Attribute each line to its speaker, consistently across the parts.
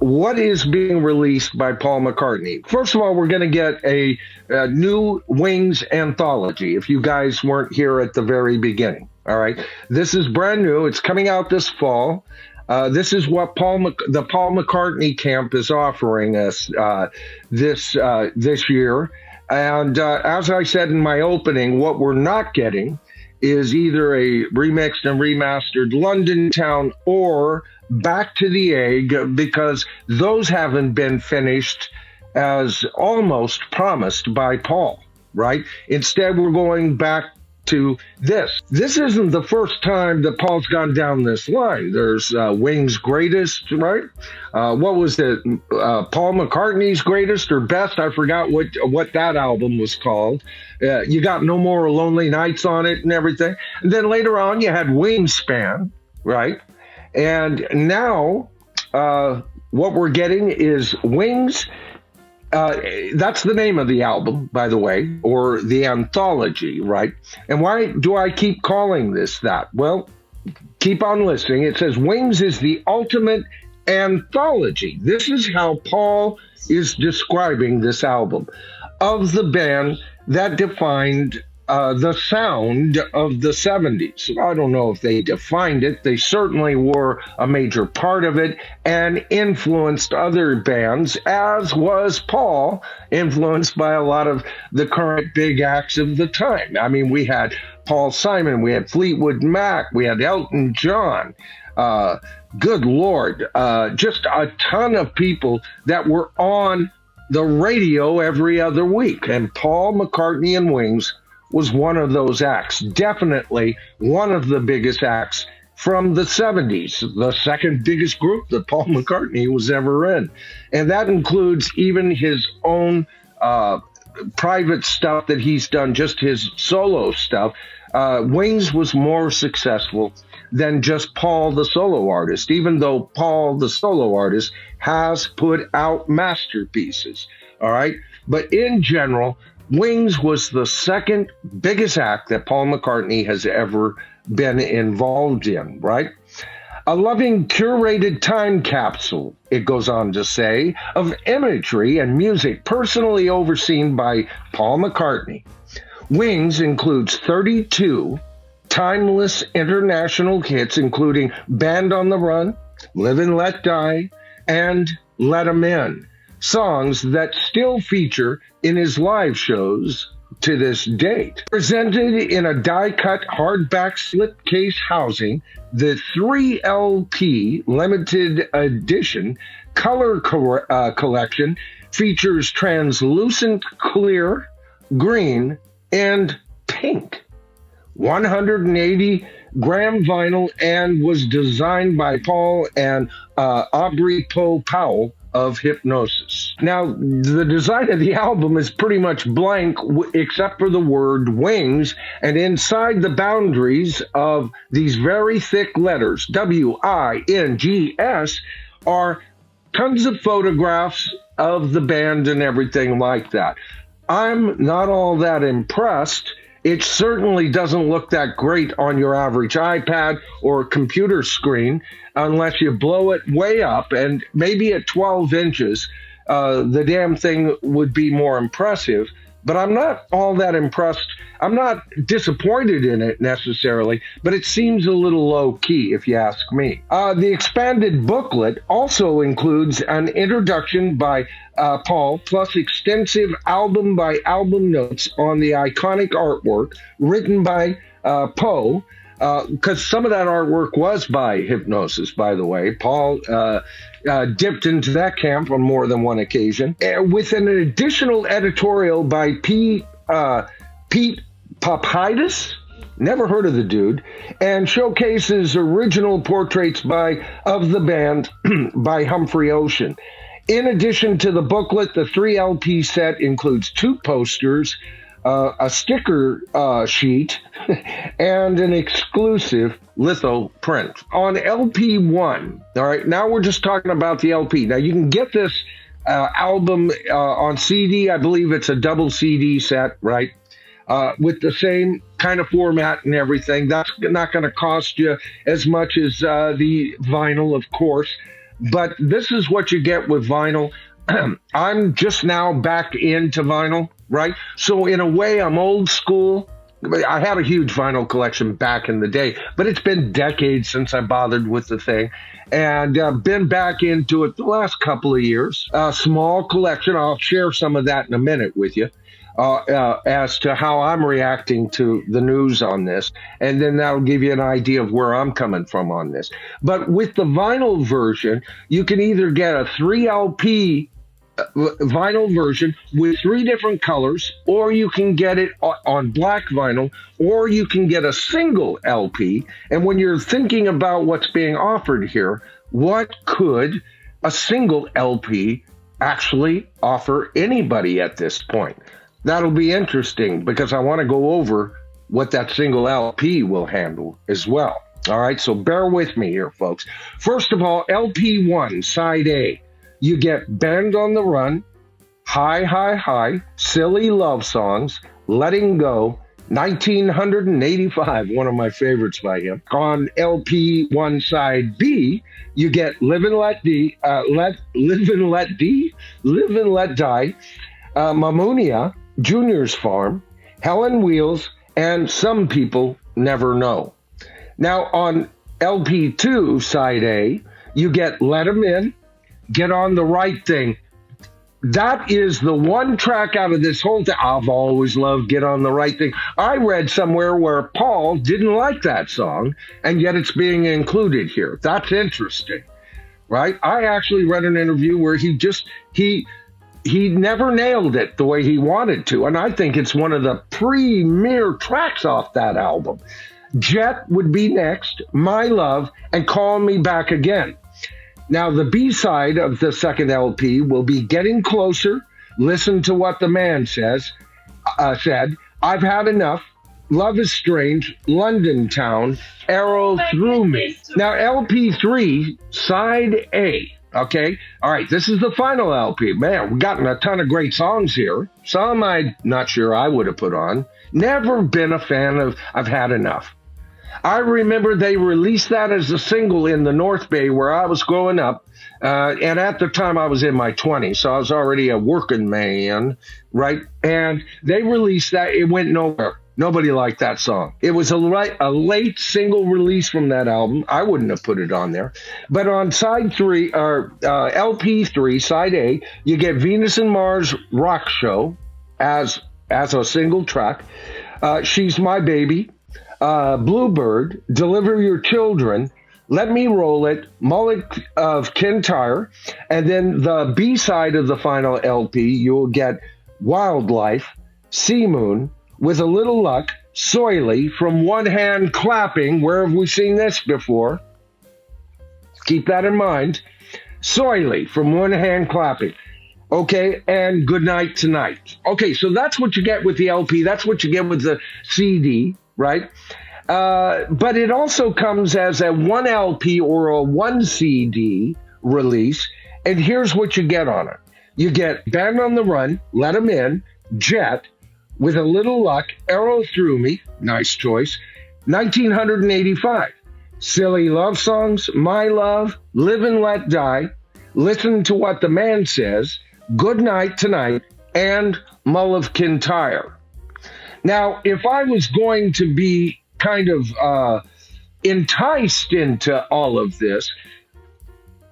Speaker 1: what is being released by Paul McCartney? First of all, we're going to get a new Wings anthology, if you guys weren't here at the very beginning. All right. This is brand new. It's coming out this fall. This is what the Paul McCartney camp is offering us this year. And as I said in my opening, what we're not getting is either a remixed and remastered London Town or Back to the Egg, because those haven't been finished as almost promised by Paul, right? Instead, we're going back to this. This isn't the first time that Paul's gone down this line. There's Wings' Greatest, right? What was it? Paul McCartney's Greatest or Best? I forgot what that album was called. You got No More Lonely Nights on it and everything. And then later on, you had Wingspan, right? And now what we're getting is Wings. That's the name of the album, by the way, or the anthology, right? And why do I keep calling this that? Well, keep on listening. It says Wings is the ultimate anthology. This is how Paul is describing this album of the band that defined the sound of the 70s. I don't know if they defined it. They certainly were a major part of it and influenced other bands, as was Paul, influenced by a lot of the current big acts of the time. I mean, we had Paul Simon, we had Fleetwood Mac, we had Elton John. Good Lord, just a ton of people that were on the radio every other week. And Paul McCartney and Wings was one of those acts, definitely one of the biggest acts from the 70s, the second biggest group that Paul McCartney was ever in. And that includes even his own private stuff that he's done, just his solo stuff. Wings was more successful than just Paul the solo artist, even though Paul the solo artist has put out masterpieces, all right? But in general, Wings was the second biggest act that Paul McCartney has ever been involved in, right? A loving, curated time capsule, it goes on to say, of imagery and music personally overseen by Paul McCartney. Wings includes 32 timeless international hits, including Band on the Run, Live and Let Die, and Let 'Em In. Songs that still feature in his live shows to this date. Presented in a die-cut hardback slipcase housing, the 3LP limited edition color collection features translucent clear, green, and pink. 180-gram vinyl and was designed by Paul and Aubrey Poe Powell of Hypnosis. Now, the design of the album is pretty much blank except for the word Wings, and inside the boundaries of these very thick letters, W-I-N-G-S, are tons of photographs of the band and everything like that. I'm not all that impressed. It certainly doesn't look that great on your average iPad or computer screen unless you blow it way up, and maybe at 12 inches, the damn thing would be more impressive. But I'm not all that impressed. I'm not disappointed in it necessarily, but it seems a little low-key, if you ask me. The expanded booklet also includes an introduction by Paul, plus extensive album-by-album notes on the iconic artwork written by Poe, because some of that artwork was by Hypnosis, by the way. Paul dipped into that camp on more than one occasion, with an additional editorial by Pete Papidis, never heard of the dude, and showcases original portraits of the band by Humphrey Ocean. In addition to the booklet, the 3LP set includes 2 posters, a sticker sheet, and an exclusive litho print. On LP1, all right, now we're just talking about the LP. Now, you can get this album on CD. I believe it's a double CD set, right? With the same kind of format and everything. That's not going to cost you as much as the vinyl, of course. But this is what you get with vinyl. I'm just now back into vinyl, right? So in a way, I'm old school. I had a huge vinyl collection back in the day, but it's been decades since I bothered with the thing, and been back into it the last couple of years. A small collection. I'll share some of that in a minute with you. As to how I'm reacting to the news on this, and then that'll give you an idea of where I'm coming from on this. But with the vinyl version, you can either get a 3 LP vinyl version with 3 different colors, or you can get it on black vinyl, or you can get a single LP. And when you're thinking about what's being offered here, what could a single LP actually offer anybody at this point? That'll be interesting because I want to go over what that single LP will handle as well. All right, so bear with me here, folks. First of all, LP1, side A, you get Band on the Run, High, High, High, Silly Love Songs, Letting Go, 1985, one of my favorites by him. On LP1 side B, you get Live and Let Die, Mamunia, Junior's Farm, Helen Wheels, and Some People Never Know. Now, on LP2, side A, you get Let 'Em In, Get on the Right Thing. That is the one track out of this whole thing. I've always loved Get on the Right Thing. I read somewhere where Paul didn't like that song, and yet it's being included here. That's interesting, right? I actually read an interview where he never nailed it the way he wanted to, and I think it's one of the premier tracks off that album. Jet would be next, My Love, and Call Me Back Again. Now, the B-side of the second LP will be Getting Closer, Listen to What the Man said, I've Had Enough, Love is Strange, London Town, Arrow Through Me. Now, LP3, side A. Okay. All right. This is the final LP. Man, we've gotten a ton of great songs here. Some I'm not sure I would have put on. Never been a fan of I've Had Enough. I remember they released that as a single in the North Bay where I was growing up. And at the time I was in my 20s, so I was already a working man, right? And they released that. It went nowhere. Nobody liked that song. It was a late single release from that album. I wouldn't have put it on there. But on side 3, or LP3, side A, you get Venus and Mars Rock Show as a single track. She's My Baby, Bluebird, Deliver Your Children, Let Me Roll It, Mullet of Kintyre, and then the B-side of the final LP, you'll get Wildlife, Sea Moon, With a Little Luck, Soily, From One Hand Clapping. Where have we seen this before? Keep that in mind. Soily, From One Hand Clapping. Okay, and Good Night Tonight. Okay, so that's what you get with the LP. That's what you get with the CD, right? But it also comes as a 1 LP or a 1 CD release. And here's what you get on it. You get Band on the Run, Let 'Em In, Jet, With a Little Luck, Arrow Through Me, nice choice, 1985, Silly Love Songs, My Love, Live and Let Die, Listen to What the Man Says, Good Night Tonight, and Mull of Kintyre. Now, if I was going to be kind of enticed into all of this,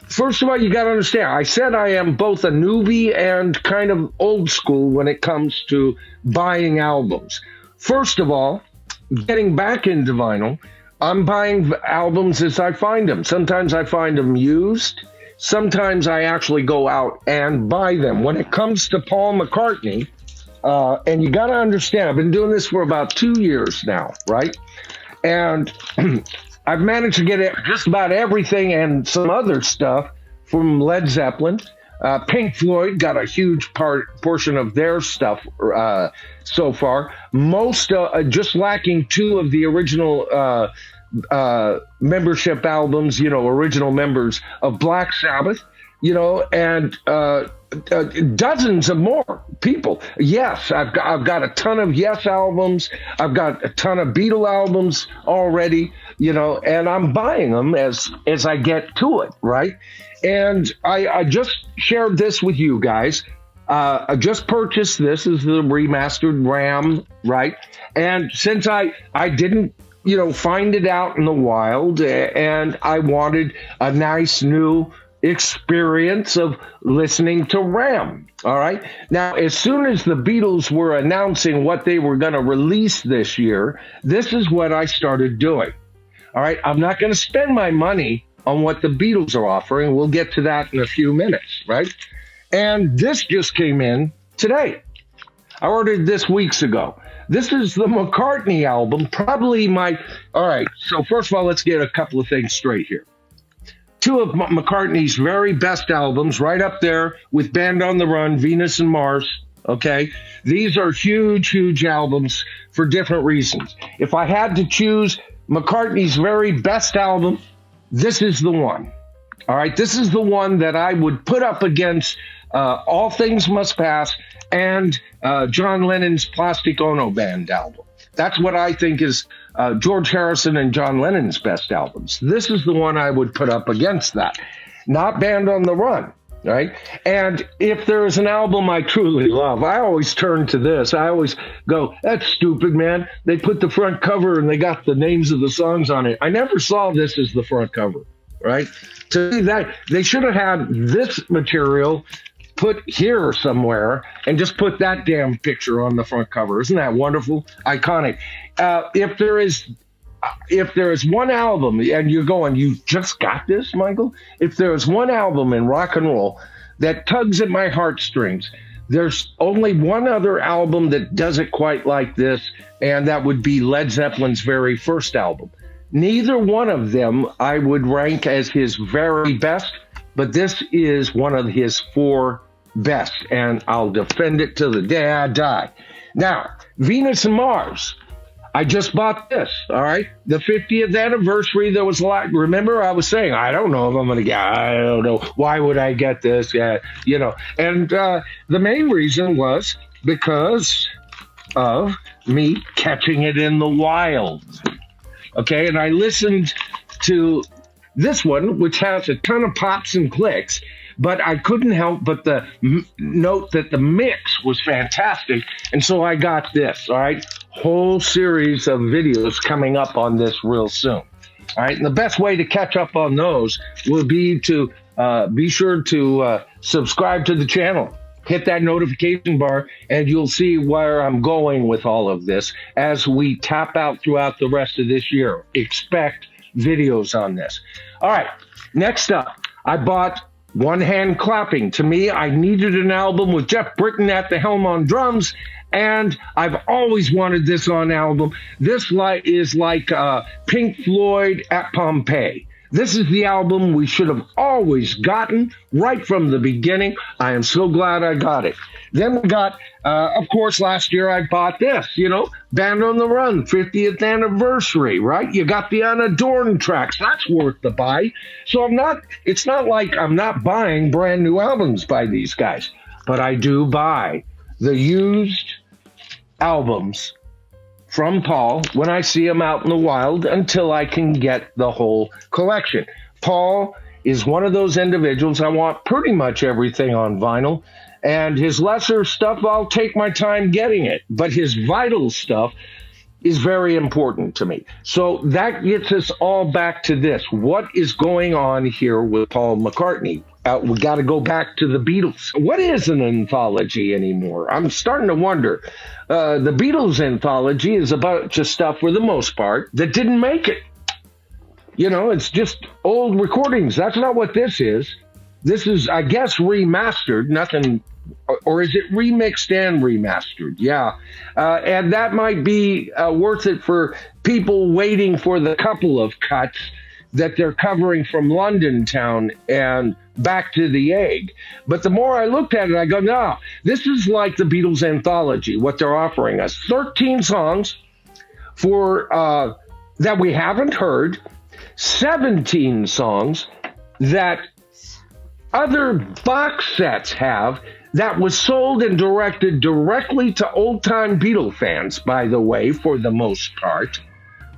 Speaker 1: first of all, you got to understand, I said I am both a newbie and kind of old school when it comes to buying albums. First of all, getting back into vinyl, I'm buying albums as I find them. Sometimes I find them used. Sometimes I actually go out and buy them. When it comes to Paul McCartney, and you got to understand, I've been doing this for about 2 years now, right? And I've managed to get just about everything and some other stuff from Led Zeppelin. Pink Floyd got a huge portion of their stuff so far. Most, just lacking 2 of the original membership albums, original members of Black Sabbath, and dozens of more people. Yes, I've got a ton of Yes albums. I've got a ton of Beatles albums already. and I'm buying them as I get to it, right? And I just shared this with you guys. I just purchased this as the remastered RAM, right? And since I didn't, find it out in the wild, and I wanted a nice new experience of listening to RAM. All right. Now, as soon as the Beatles were announcing what they were going to release this year, this is what I started doing. All right. I'm not going to spend my money on what the Beatles are offering. We'll get to that in a few minutes, right? And this just came in today. I ordered this weeks ago. This is the McCartney album, all right, so first of all, let's get a couple of things straight here. Two of McCartney's very best albums, right up there with Band on the Run, Venus and Mars, okay? These are huge, huge albums for different reasons. If I had to choose McCartney's very best album, this is the one. All right, this is the one that I would put up against All Things Must Pass and John Lennon's Plastic Ono Band album. That's what I think is George Harrison and John Lennon's best albums. This is the one I would put up against that, not Band on the Run, right? And if there is an album I truly love, I always turn to this. I always go, that's stupid, man. They put the front cover and they got the names of the songs on it. I never saw this as the front cover, right? To me, that they should have had this material put here somewhere and just put that damn picture on the front cover. Isn't that wonderful? Iconic. If there is one album, and you're going, you just got this, Michael? If there is one album in rock and roll that tugs at my heartstrings, there's only one other album that does it quite like this, and that would be Led Zeppelin's very first album. Neither one of them I would rank as his very best, but this is one of his four best, and I'll defend it till the day I die. Now, Venus and Mars. I just bought this, all right? The 50th anniversary, there was a lot. Remember, I was saying, I don't know if I'm going to get, I don't know. Why would I get this? Yeah, And the main reason was because of me catching it in the wild. Okay, and I listened to this one, which has a ton of pops and clicks, but I couldn't help but note that the mix was fantastic, and so I got this, all right? Whole series of videos coming up on this real soon, all right? And the best way to catch up on those will be to be sure to subscribe to the channel. Hit that notification bar, and you'll see where I'm going with all of this as we tap out throughout the rest of this year. Expect videos on this. All right, next up, I bought One Hand Clapping. To me, I needed an album with Jeff Britton at the helm on drums, and I've always wanted this on album. This is like Pink Floyd at Pompeii. This is the album we should have always gotten right from the beginning. I am so glad I got it. Then we got, of course, last year I bought this, Band on the Run, 50th anniversary, right? You got the Unadorned tracks. That's worth the buy. So it's not like I'm not buying brand new albums by these guys, but I do buy the used albums from Paul when I see him out in the wild until I can get the whole collection. Paul is one of those individuals. I want pretty much everything on vinyl, and his lesser stuff, I'll take my time getting it, but his vital stuff is very important to me. So that gets us all back to this. What is going on here with Paul McCartney? We got to go back to the Beatles. What is an anthology anymore? I'm starting to wonder. The Beatles anthology is a bunch of stuff, for the most part, that didn't make it. It's just old recordings. That's not what this is. This is, I guess, remastered. Nothing, or is it remixed and remastered? Yeah. And that might be worth it for people waiting for the couple of cuts that they're covering from London town and back to the egg. But the more I looked at it, I go, no, this is like the Beatles anthology, what they're offering us. 13 songs for that we haven't heard, 17 songs that other box sets have, that was sold and directed directly to old-time Beatle fans, by the way, for the most part.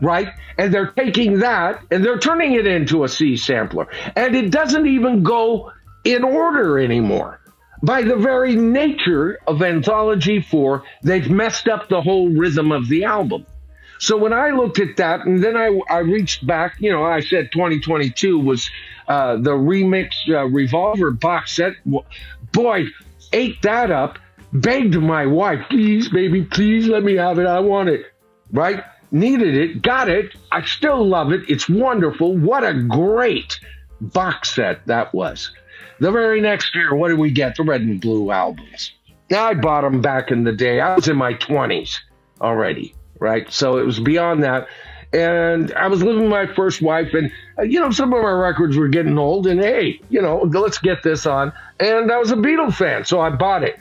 Speaker 1: right? And they're taking that and they're turning it into a C sampler. And it doesn't even go in order anymore. By the very nature of Anthology 4, they've messed up the whole rhythm of the album. So when I looked at that, and then I reached back, I said 2022 was the remix Revolver box set. Boy, ate that up, begged my wife, please, baby, please let me have it. I want it, right? Needed it, got it. I still love it. It's wonderful. What a great box set that was. The very next year, what did we get? The Red and Blue albums. I bought them back in the day. I was in my 20s already, right? So it was beyond that. And I was living with my first wife, and, some of our records were getting old, and hey, let's get this on. And I was a Beatles fan, so I bought it.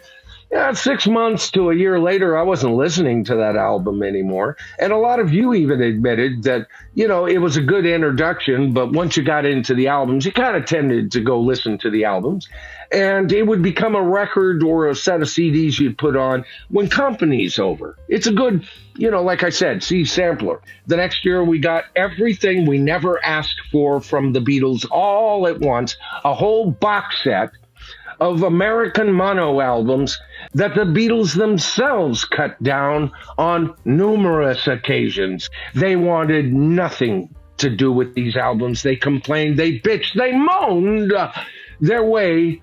Speaker 1: 6 months to a year later, I wasn't listening to that album anymore. And a lot of you even admitted that, it was a good introduction, but once you got into the albums, you kind of tended to go listen to the albums. And it would become a record or a set of CDs you'd put on when company's over. It's a good, like I said, C sampler. The next year, we got everything we never asked for from the Beatles all at once, a whole box set of American mono albums that the Beatles themselves cut down on numerous occasions. They wanted nothing to do with these albums. They complained, they bitched, they moaned their way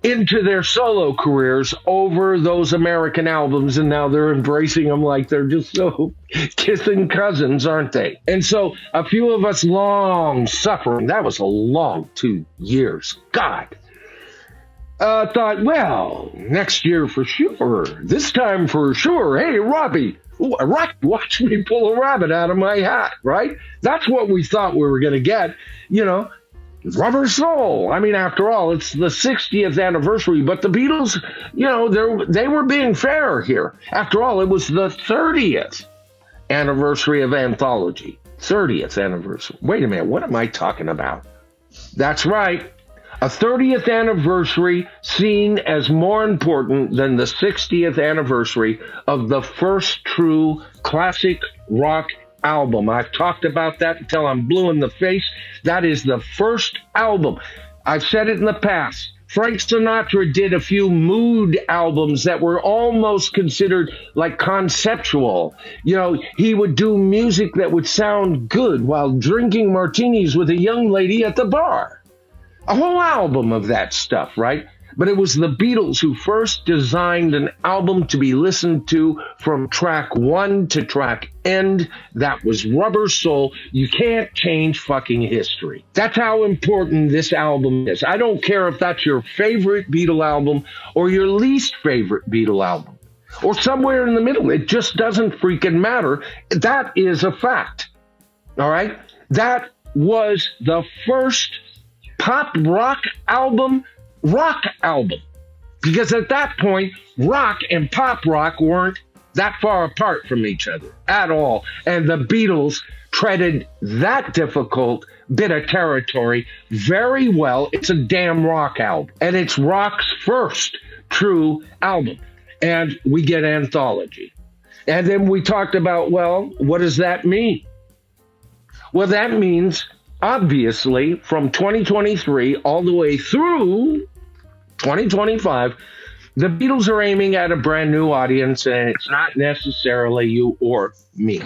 Speaker 1: into their solo careers over those American albums, and now they're embracing them like they're just so kissing cousins, aren't they? And so a few of us long suffering, that was a long 2 years, God, thought, well, next year for sure, this time for sure, hey, Robbie, watch me pull a rabbit out of my hat, right? That's what we thought we were going to get, Rubber Soul. I mean, after all, it's the 60th anniversary, but the Beatles, they were being fair here. After all, it was the 30th anniversary of Anthology. 30th anniversary. Wait a minute, what am I talking about? That's right. A 30th anniversary seen as more important than the 60th anniversary of the first true classic rock album. I've talked about that until I'm blue in the face. That is the first album. I've said it in the past. Frank Sinatra did a few mood albums that were almost considered like conceptual. He would do music that would sound good while drinking martinis with a young lady at the bar. A whole album of that stuff, right? But it was the Beatles who first designed an album to be listened to from track one to track end. That was Rubber Soul. You can't change fucking history. That's how important this album is. I don't care if that's your favorite Beatle album or your least favorite Beatle album or somewhere in the middle. It just doesn't freaking matter. That is a fact. All right? That was the first pop rock album, because at that point, rock and pop rock weren't that far apart from each other at all. And the Beatles treaded that difficult bit of territory very well. It's a damn rock album, and it's rock's first true album. And we get Anthology. And then we talked about, well, what does that mean? Well, that means, obviously, from 2023 all the way through 2025, the Beatles are aiming at a brand new audience, and it's not necessarily you or me.